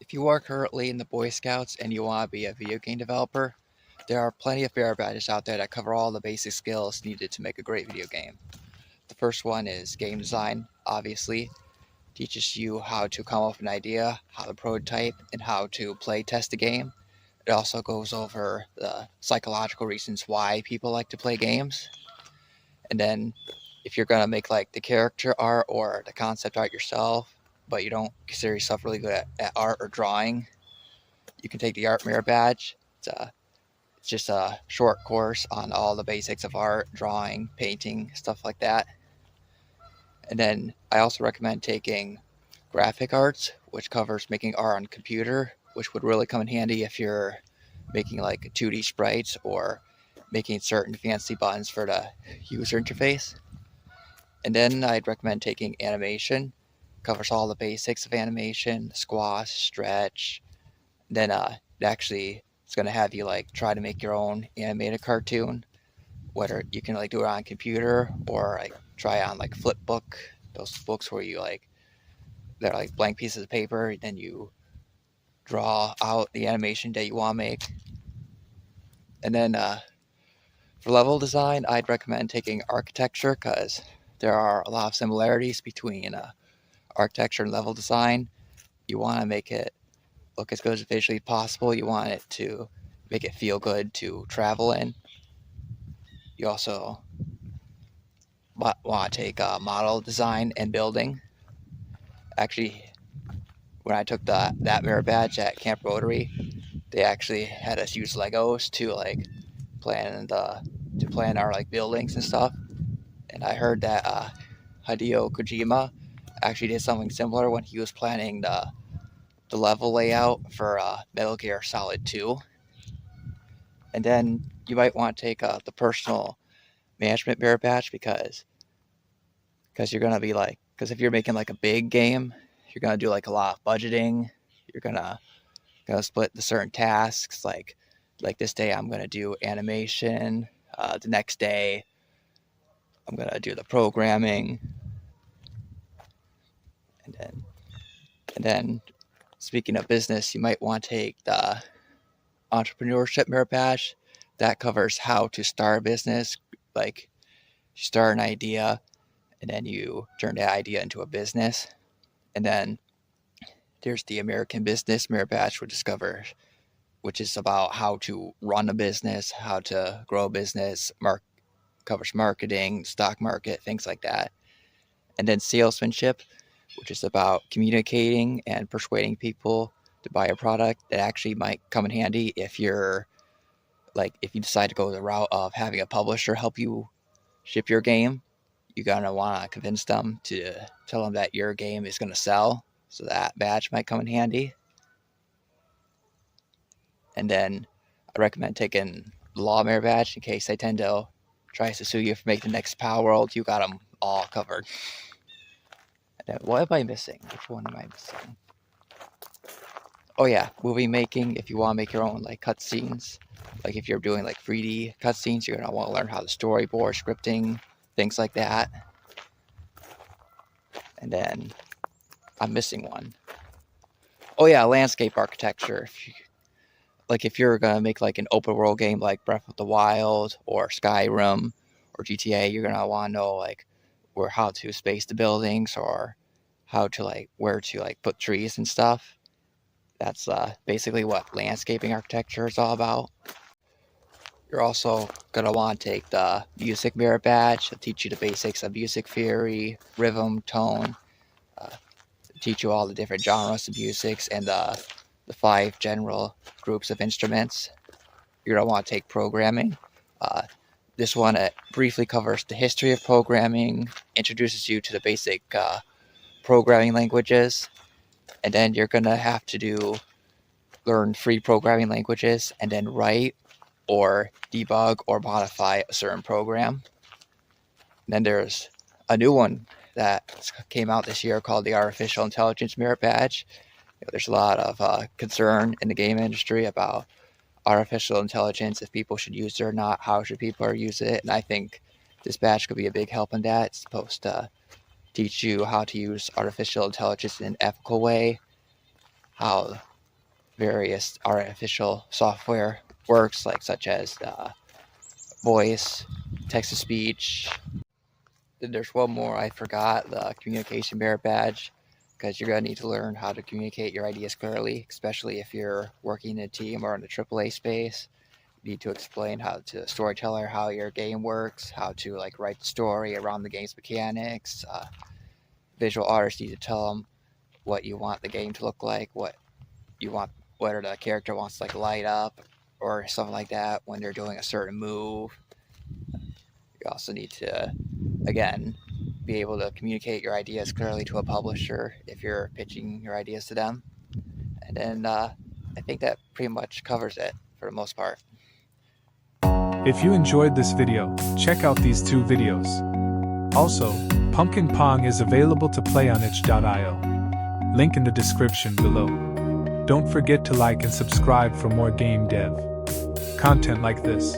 If you are currently in the Boy Scouts and you want to be a video game developer, there are plenty of merit badges out there that cover all the basic skills needed to make a great video game. The first one is game design, obviously. Teaches you how to come up with an idea, how to prototype, and how to play test a game. It also goes over the psychological reasons why people like to play games. And then if you're going to make like the character art or the concept art yourself, but you don't consider yourself really good at art or drawing, you can take the art merit badge. It's just a short course on all the basics of art, drawing, painting, stuff like that. And then I also recommend taking graphic arts, which covers making art on computer, which would really come in handy if you're making like 2D sprites or making certain fancy buttons for the user interface. And then I'd recommend taking animation. Covers all the basics of animation, squash, stretch. Then actually it's going to have you like try to make your own animated cartoon, whether you can like do it on a computer or like try on like Flipbook, those books where you like they're like blank pieces of paper, then you draw out the animation that you want to make. And then for level design, I'd recommend taking architecture because there are a lot of similarities between architecture and level design. You want to make it look as good as visually possible. You want it to make it feel good to travel in. You also want to take model design and building. Actually, when I took that merit badge at Camp Rotary, they actually had us use Legos to like plan our like buildings and stuff. And I heard that Hideo Kojima actually did something similar when he was planning the level layout for Metal Gear Solid 2. And then you might want to take the personal management merit badge because you're gonna be like, because if you're making like a big game, you're gonna do like a lot of budgeting. You're gonna split the certain tasks. Like this day I'm gonna do animation. The next day I'm gonna do the programming. And then speaking of business, you might want to take the Entrepreneurship merit badge. That covers how to start a business. Like you start an idea and then you turn that idea into a business. And then there's the American Business Merit Badge, which is about how to run a business, how to grow a business, covers marketing, stock market, things like that. And then Salesmanship, which is about communicating and persuading people to buy a product. That actually might come in handy if you're like, if you decide to go the route of having a publisher help you ship your game. You're going to want to convince them to tell them that your game is going to sell. So that badge might come in handy. And then I recommend taking the Law Merit badge in case Nintendo tries to sue you for making the next Power World. You got them all covered. And then what am I missing? Which one am I missing? Oh yeah, movie making. If you want to make your own like cutscenes, like if you're doing like 3D cutscenes, you're gonna want to learn how to storyboard, scripting, things like that. And then I'm missing one. Oh yeah, landscape architecture. If you're gonna make like an open world game like Breath of the Wild or Skyrim or GTA, you're gonna want to know like how to space the buildings or how to like where to like put trees and stuff. That's basically what landscaping architecture is all about. You're also gonna want to take the music merit badge. It'll teach you the basics of music theory, rhythm, tone. Teach you all the different genres of music and the 5 general groups of instruments. You're going to want to take programming. This one briefly covers the history of programming, introduces you to the basic programming languages, and then you're going to have to learn 3 programming languages and then write or debug or modify a certain program. And then there's a new one that came out this year called the Artificial Intelligence Merit Badge. There's a lot of concern in the game industry about artificial intelligence, if people should use it or not, how should people use it, and I think this badge could be a big help in that. It's supposed to teach you how to use artificial intelligence in an ethical way, how various artificial software works, like such as voice, text to speech. Then there's one more I forgot, the communication merit badge, because you're going to need to learn how to communicate your ideas clearly, especially if you're working in a team or in the AAA space. You need to explain how to storyteller how your game works, how to like write the story around the game's mechanics. Visual artists need to tell them what you want the game to look like, what you want, whether the character wants to like light up or something like that when they're doing a certain move. You also need to, again, be able to communicate your ideas clearly to a publisher if you're pitching your ideas to them. And then I think that pretty much covers it for the most part. If you enjoyed this video, check out these 2 videos. Also, Pumpkin Pong is available to play on itch.io. Link in the description below. Don't forget to like and subscribe for more game dev content like this.